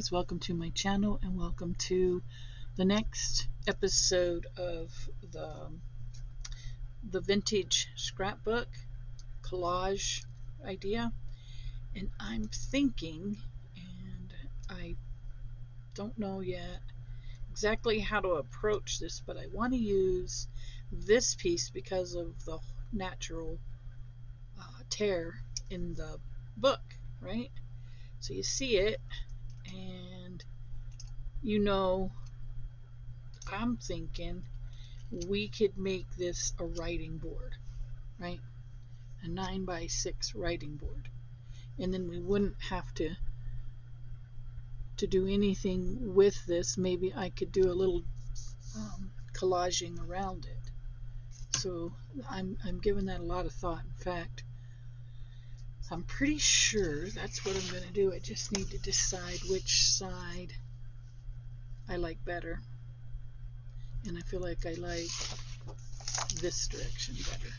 guys, welcome to my channel and welcome to the next episode of the vintage scrapbook collage idea. And I'm thinking, and I don't know yet exactly how to approach this, but I want to use this piece because of the natural tear in the book, right? So you see it, and you know, I'm thinking we could make this a writing board, right? A 9x6 writing board. And then we wouldn't have to do anything with this. Maybe I could do a little collaging around it. So I'm giving that a lot of thought. In fact, I'm pretty sure that's what I'm going to do. I just need to decide which side I like better. And I feel like I like this direction better.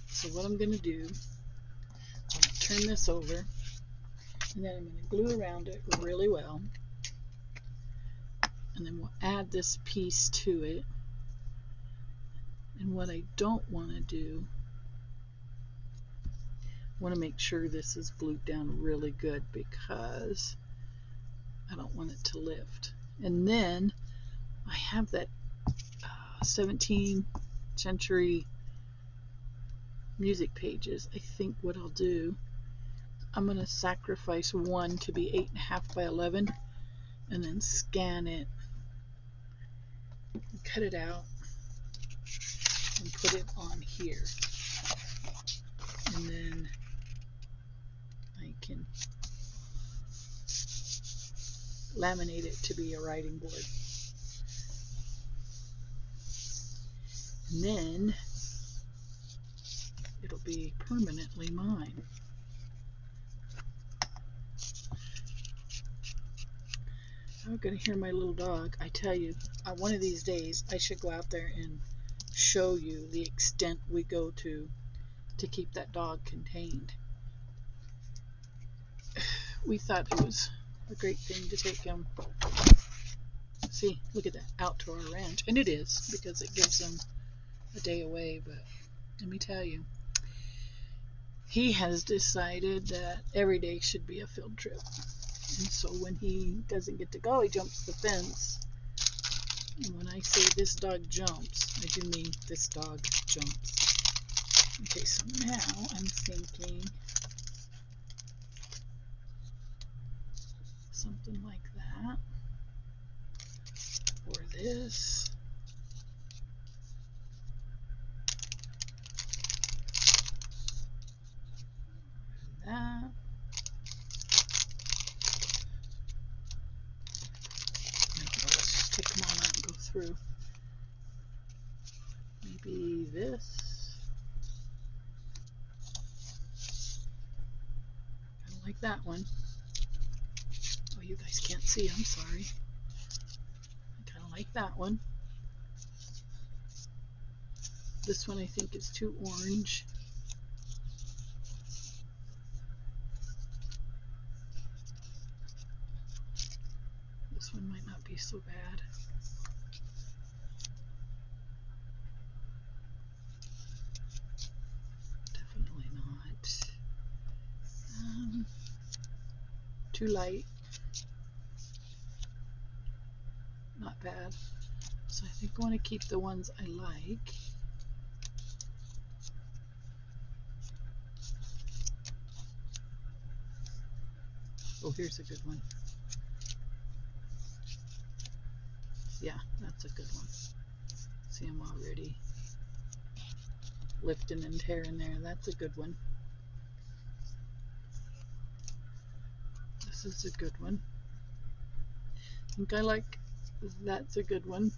So what I'm going to do, I'm going to turn this over, and then I'm going to glue around it really well. And then we'll add this piece to it. And what I don't want to do, I want to make sure this is glued down really good because I don't want it to lift. And then I have that 17th century music pages. I think what I'll do, I'm going to sacrifice one to be 8.5 by 11 and then scan it and cut it out and put it on here. And then I can laminate it to be a writing board. And then it'll be permanently mine. I'm going to hear my little dog. I tell you, one of these days I should go out there and show you the extent we go to keep that dog contained. We thought it was a great thing to take him, see, look at that, out to our ranch. And it is, because it gives him a day away. But let me tell you, he has decided that every day should be a field trip. And so when he doesn't get to go, he jumps the fence. And when I say this dog jumps, I do mean this dog jumps. Okay, so now I'm thinking something like that. Or this. And that. Let's just take them all out and go through. Maybe this. I don't like that one. Oh, you guys can't see, I'm sorry. I kind of like that one. This one I think is too orange. This one might not be so bad. Definitely not. Too light. Not bad. So I think I want to keep the ones I like. Oh, here's a good one. Yeah, that's a good one. See, I'm already lifting and tearing there. That's a good one. This is a good one. I think I like, that's a good one.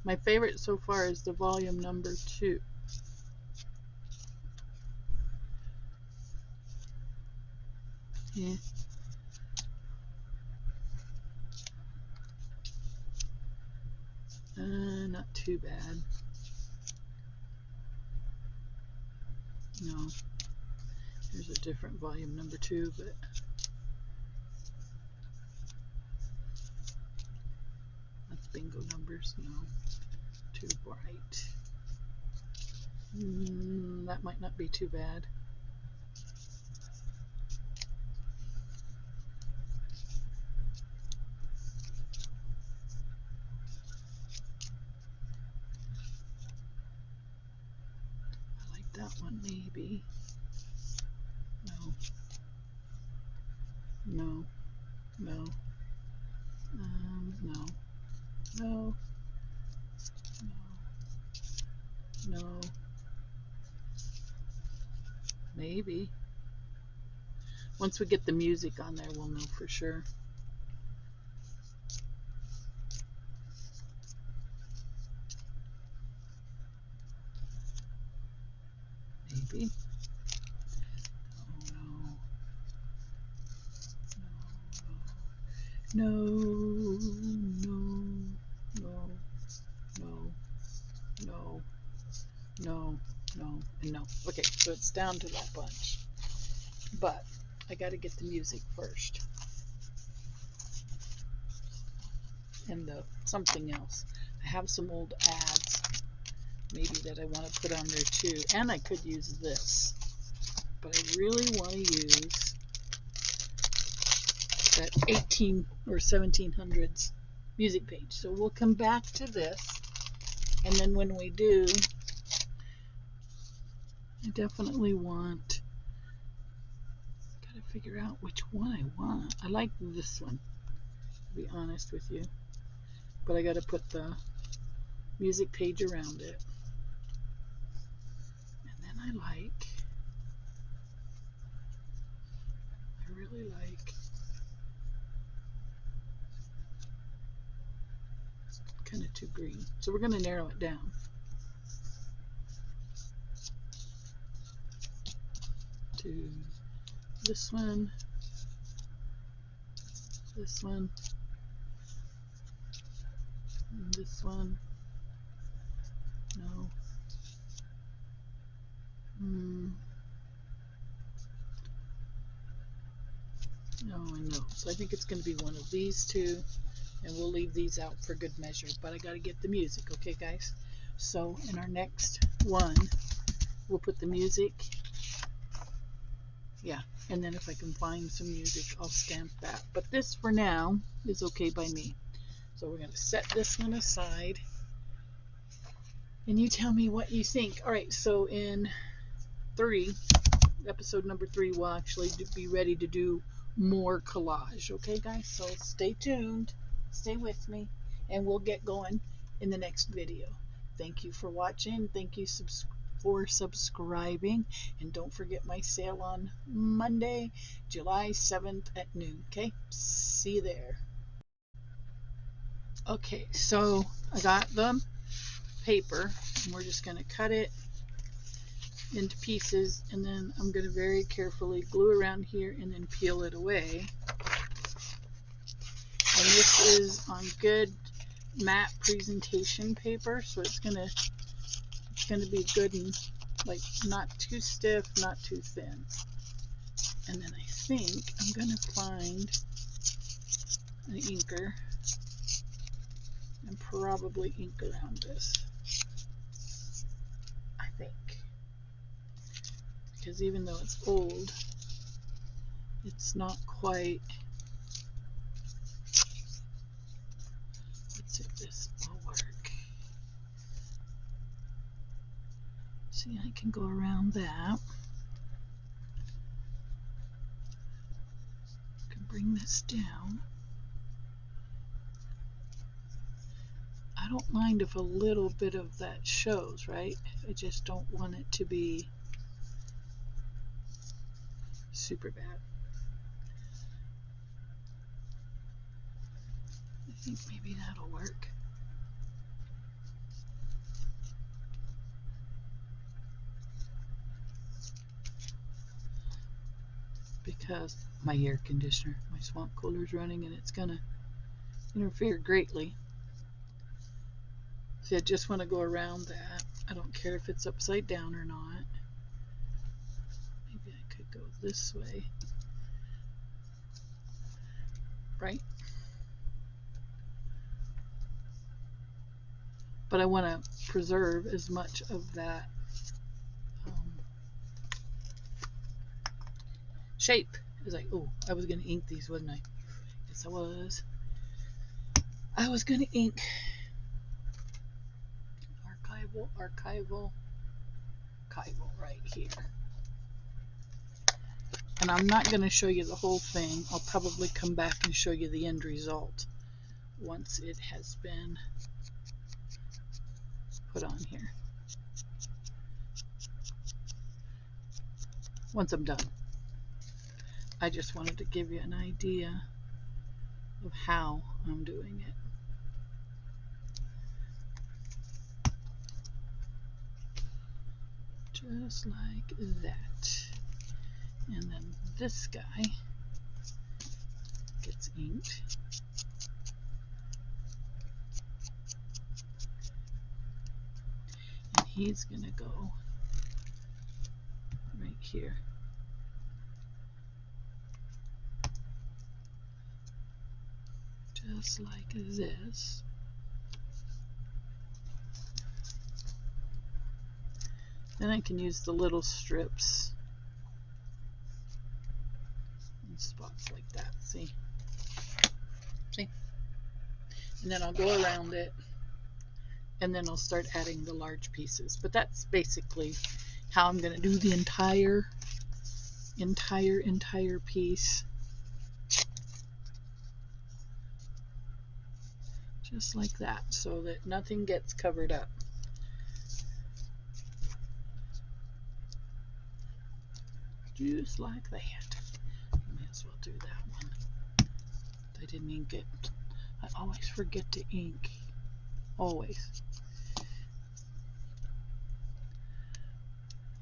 My favorite so far is the volume number 2. Yeah. Not too bad. No. Here's a different volume number 2, but bingo numbers. No, too bright. That might not be too bad. I like that one maybe. No. No. No. No. No. No. No. Maybe. Once we get the music on there, we'll know for sure. Maybe. Oh, no. No. No. No. No. No. No. No. And no. Okay, so it's down to that bunch. But I got to get the music first. And something else. I have some old ads maybe that I want to put on there too. And I could use this. But I really want to use that 18 or 1700s music page. So we'll come back to this. And then when we do, I definitely want, gotta figure out which one I want. I like this one, to be honest with you. But I gotta put the music page around it. And then I really like, it's kind of too green. So we're gonna narrow it down. To this one, this one, and this one. No. No, and no. So I think it's going to be one of these two, and we'll leave these out for good measure. But I got to get the music, okay, guys? So in our next one, we'll put the music. Yeah, and then if I can find some music, I'll stamp that. But this, for now, is okay by me. So we're going to set this one aside. And you tell me what you think. All right, so in episode number 3, we'll actually be ready to do more collage. Okay, guys? So stay tuned. Stay with me. And we'll get going in the next video. Thank you for watching. Thank you for subscribing. And don't forget my sale on Monday, July 7th at noon. Okay? See you there. Okay, so I got the paper. And we're just going to cut it into pieces, and then I'm going to very carefully glue around here and then peel it away. And this is on good matte presentation paper, so it's going to be good and like not too stiff, not too thin. And then I think I'm going to find an inker and probably ink around this. I think. Because even though it's old, it's not quite. Let's see if this will work. See, I can go around that. I can bring this down. I don't mind if a little bit of that shows, right? I just don't want it to be super bad. I think maybe that'll work. Because my air conditioner, my swamp cooler is running, and it's going to interfere greatly. See, I just want to go around that. I don't care if it's upside down or not. Maybe I could go this way. Right? but I want to preserve as much of that shape as I. Oh, I was going to ink these, wasn't I? Yes, I was. I was going to ink archival right here. And I'm not going to show you the whole thing. I'll probably come back and show you the end result once it has been put on here. Once I'm done. I just wanted to give you an idea of how I'm doing it. Just like that. And then this guy gets inked. And he's going to go right here. Just like this. Then I can use the little strips and spots like that. See? See? And then I'll go around it, and then I'll start adding the large pieces. But that's basically how I'm going to do the entire piece. Just like that, so that nothing gets covered up. Just like that. May as well do that one. I didn't ink it. I always forget to ink. Always.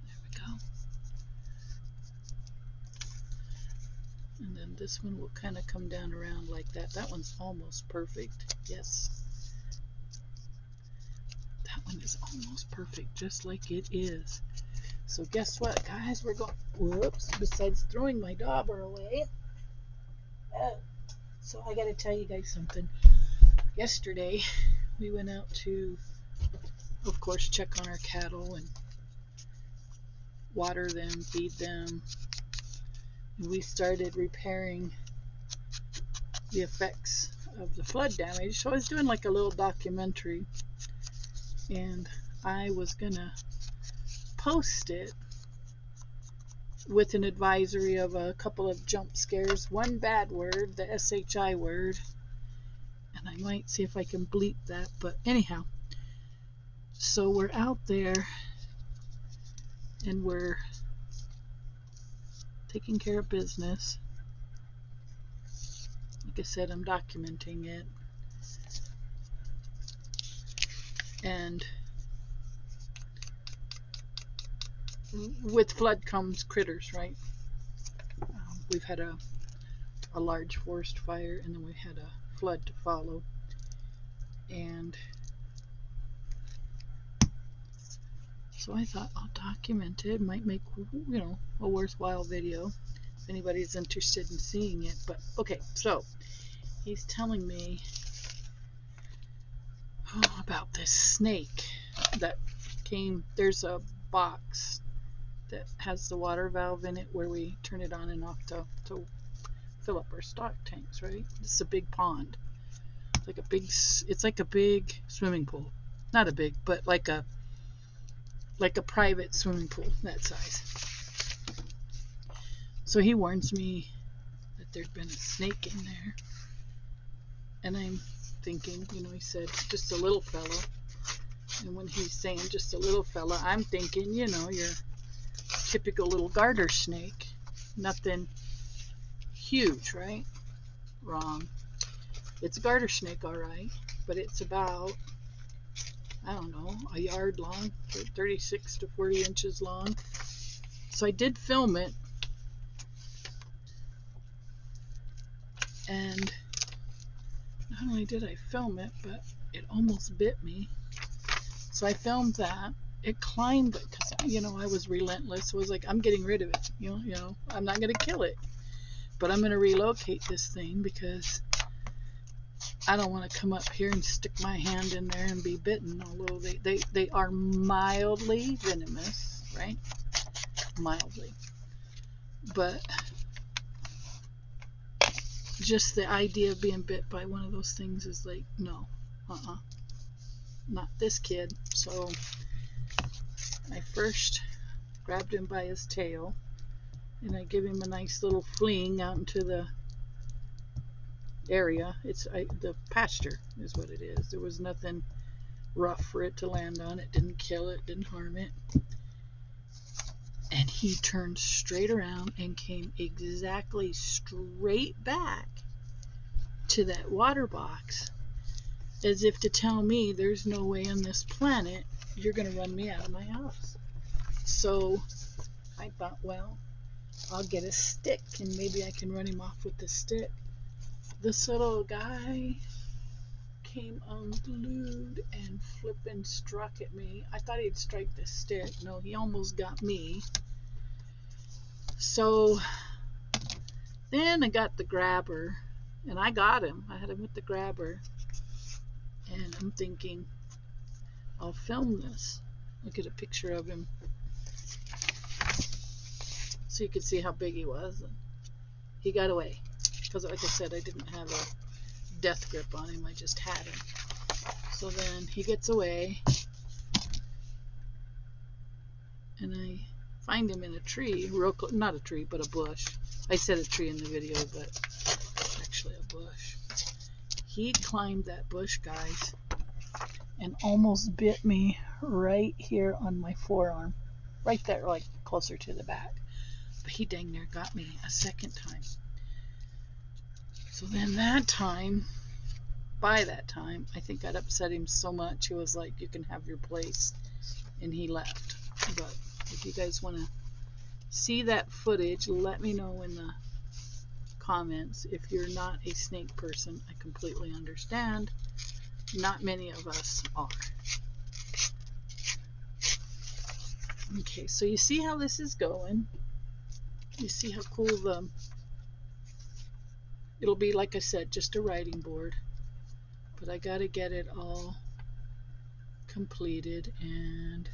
There we go. And then this one will kind of come down around like that. That one's almost perfect. Yes. That one is almost perfect, just like it is. So guess what, guys? We're going, whoops, besides throwing my dauber away. So I got to tell you guys something. Yesterday, we went out to, of course, check on our cattle and water them, feed them. And we started repairing the effects of the flood damage. So I was doing like a little documentary, and I was gonna post it with an advisory of a couple of jump scares, one bad word, the SHI word, and I might see if I can bleep that, but anyhow, so we're out there and we're taking care of business. Like I said, I'm documenting it, and with flood comes critters, right? We've had a large forest fire, and then we had a flood to follow, and so I thought I'll document it. Might make, you know, a worthwhile video if anybody's interested in seeing it. But okay, so he's telling me about this snake that came. There's a box that has the water valve in it where we turn it on and off to fill up our stock tanks, right? It's a big pond. It's like a big swimming pool. Not a big, but like a private swimming pool, that size. So he warns me that there'd been a snake in there. And I'm thinking, you know, he said, just a little fella. And when he's saying just a little fella, I'm thinking, you know, your typical little garter snake. Nothing huge, right? Wrong. It's a garter snake, all right, but it's about, I don't know, a yard long, 36 to 40 inches long. So I did film it, and not only did I film it, but it almost bit me. So I filmed that. It climbed, because, you know, I was relentless. I was like, I'm getting rid of it. You know, I'm not going to kill it, but I'm going to relocate this thing because I don't want to come up here and stick my hand in there and be bitten, although they are mildly venomous, right? Mildly. But just the idea of being bit by one of those things is like, no, not this kid. So I first grabbed him by his tail, and I give him a nice little fling out into the area. It's the pasture is what it is. There was nothing rough for it to land on. It didn't kill it, didn't harm it. And he turned straight around and came exactly straight back to that water box, as if to tell me there's no way on this planet you're going to run me out of my house. So I thought, well, I'll get a stick and maybe I can run him off with the stick. This little guy came unglued and flippin' struck at me. I thought he'd strike the stick. No, he almost got me. So then I got the grabber, and I got him. I had him with the grabber, and I'm thinking, I'll film this. Look at a picture of him so you can see how big he was. And he got away because, like I said, I didn't have a death grip on him. I just had him. So then he gets away, and I find him in a tree, not a tree, but a bush. I said a tree in the video, but actually a bush. He climbed that bush, guys, and almost bit me right here on my forearm. Right there, like closer to the back. But he dang near got me a second time. So then by that time, I think I'd upset him so much, he was like, you can have your place. And he left. But if you guys want to see that footage, let me know in the comments. If you're not a snake person, I completely understand. Not many of us are. Okay, so you see how this is going. You see how cool it'll be, like I said, just a writing board. But I got to get it all completed, and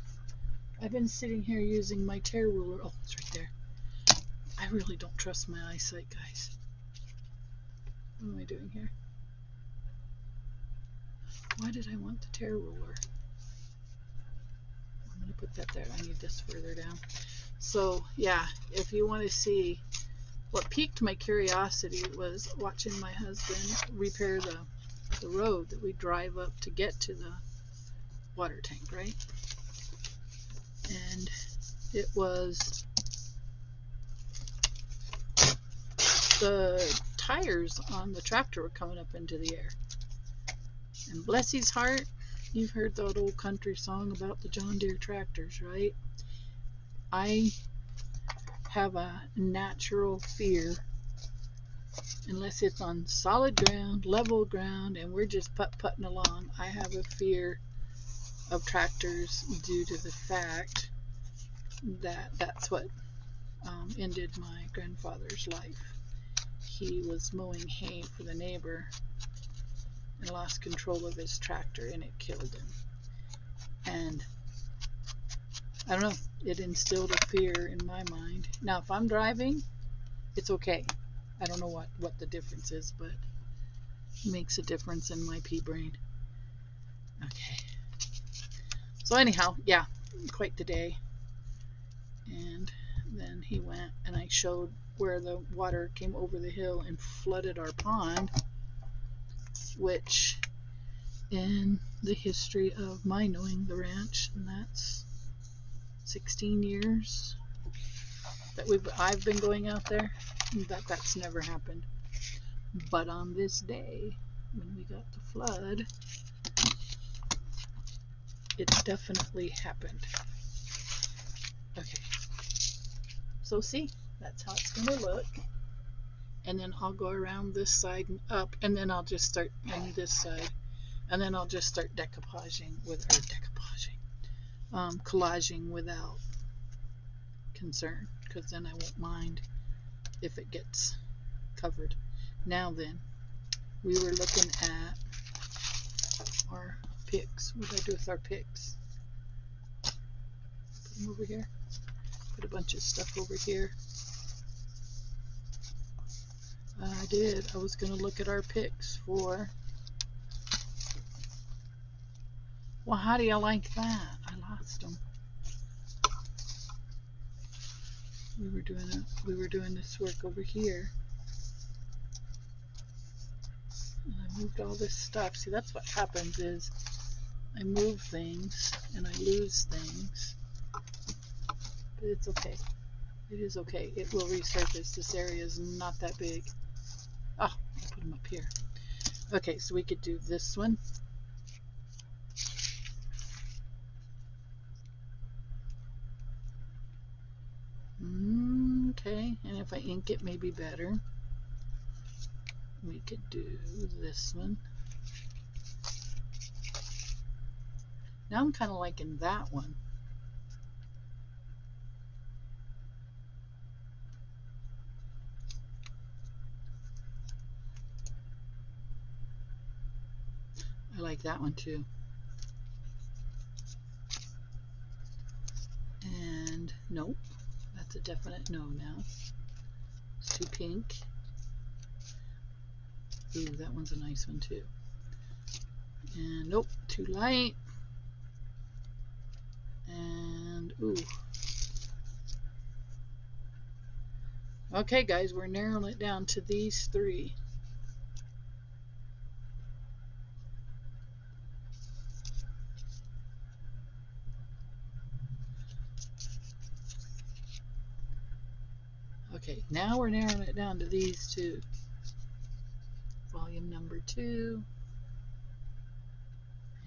I've been sitting here using my tear ruler. Oh, it's right there. I really don't trust my eyesight, guys. What am I doing here? Why did I want the tear ruler? I'm going to put that there. I need this further down. So, yeah, if you want to see what piqued my curiosity was watching my husband repair the road that we drive up to get to the water tank, right? And it was the tires on the tractor were coming up into the air. And bless his heart, you've heard that old country song about the John Deere tractors, right? I have a natural fear, unless it's on solid ground, level ground, and we're just putting along. I have a fear of tractors due to the fact that that's what ended my grandfather's life. He was mowing hay for the neighbor and lost control of his tractor, and it killed him. And I don't know, it instilled a fear in my mind. Now, if I'm driving, it's okay. I don't know what the difference is, but it makes a difference in my pea brain. Okay. So anyhow, yeah, quite the day. And then he went, and I showed where the water came over the hill and flooded our pond, which in the history of my knowing the ranch, and that's 16 years that I've been going out there, that's never happened. But on this day, when we got the flood, it definitely happened. Okay, so see, that's how it's gonna look. And then I'll go around this side and up, and then I'll just start on this side, and then I'll just start collaging without concern, because then I won't mind if it gets covered. Now then, we were looking at our picks. What did I do with our picks? Put them over here. Put a bunch of stuff over here. I did. I was going to look at our picks for... Well, how do you like that? I lost them. We were doing this work over here. And I moved all this stuff. See, that's what happens is I move things and I lose things. But it's okay. It is okay. It will resurface. This area is not that big. Oh, I'll put them up here. Okay, so we could do this one. Okay, and if I ink it, maybe better. We could do this one. Now I'm kind of liking that one. I like that one too. And nope, that's a definite no now. It's too pink. Ooh, that one's a nice one too. And nope, too light. And ooh. Okay guys, we're narrowing it down to these three. Okay, now we're narrowing it down to these two. Volume number 2.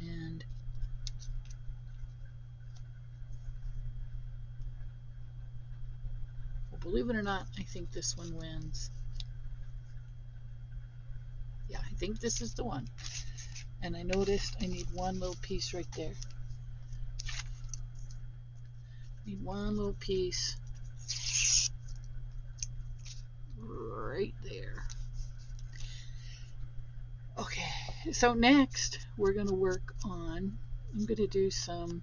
And well, believe it or not, I think this one wins. Yeah, I think this is the one. And I noticed I need one little piece right there. Need one little piece right there. Okay, so next we're going to work on, I'm going to do some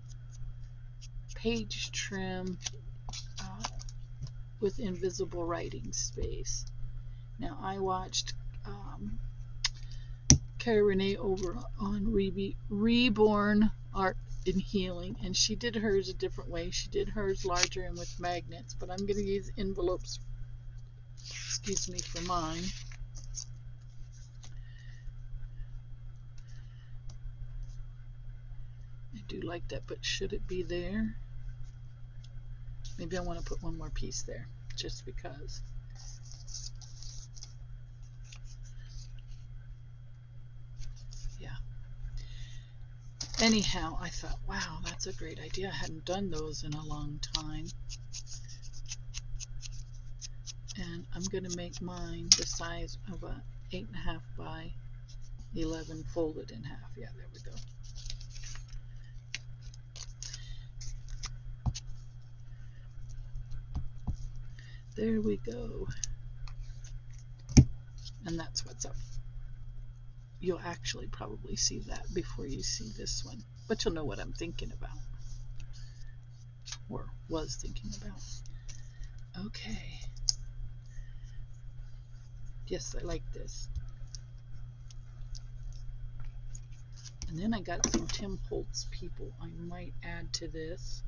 page trim with invisible writing space. Now I watched Carrie Renee over on Reborn Art in Healing, and she did hers a different way. She did hers larger and with magnets, but I'm going to use envelopes, excuse me, for mine. I do like that, but should it be there? Maybe I want to put one more piece there, just because. Yeah. Anyhow, I thought, wow, that's a great idea. I hadn't done those in a long time. And I'm going to make mine the size of a 8.5 by 11 folded in half. Yeah, there we go. There we go. And that's what's up. You'll actually probably see that before you see this one, but you'll know what I'm thinking about, or was thinking about. Okay. Yes, I like this. And then I got some Tim Holtz people I might add to this.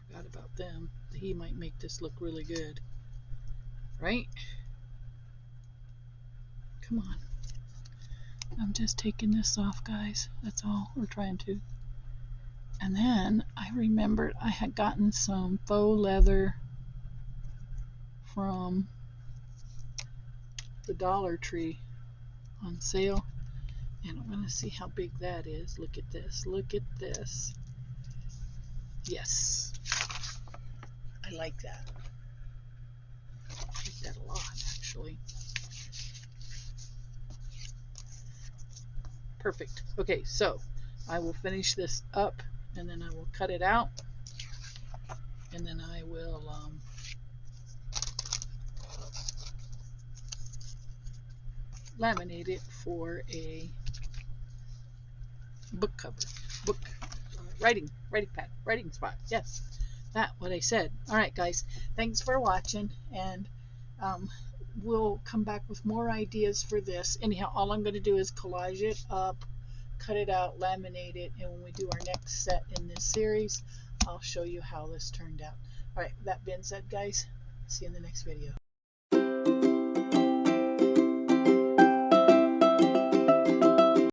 Forgot about them. He might make this look really good. Right? Come on. I'm just taking this off, guys. That's all we're trying to. And then I remembered I had gotten some faux leather from the Dollar Tree on sale. And I'm going to see how big that is. Look at this. Look at this. Yes. I like that. I like that a lot, actually. Perfect. Okay, so I will finish this up, and then I will cut it out, and then I will laminate it for a book cover, book writing pad, writing spot. Yes, that what I said. All right, guys, thanks for watching, and we'll come back with more ideas for this. Anyhow, all I'm going to do is collage it up, cut it out, laminate it, and when we do our next set in this series, I'll show you how this turned out. All right, that being said, guys, see you in the next video.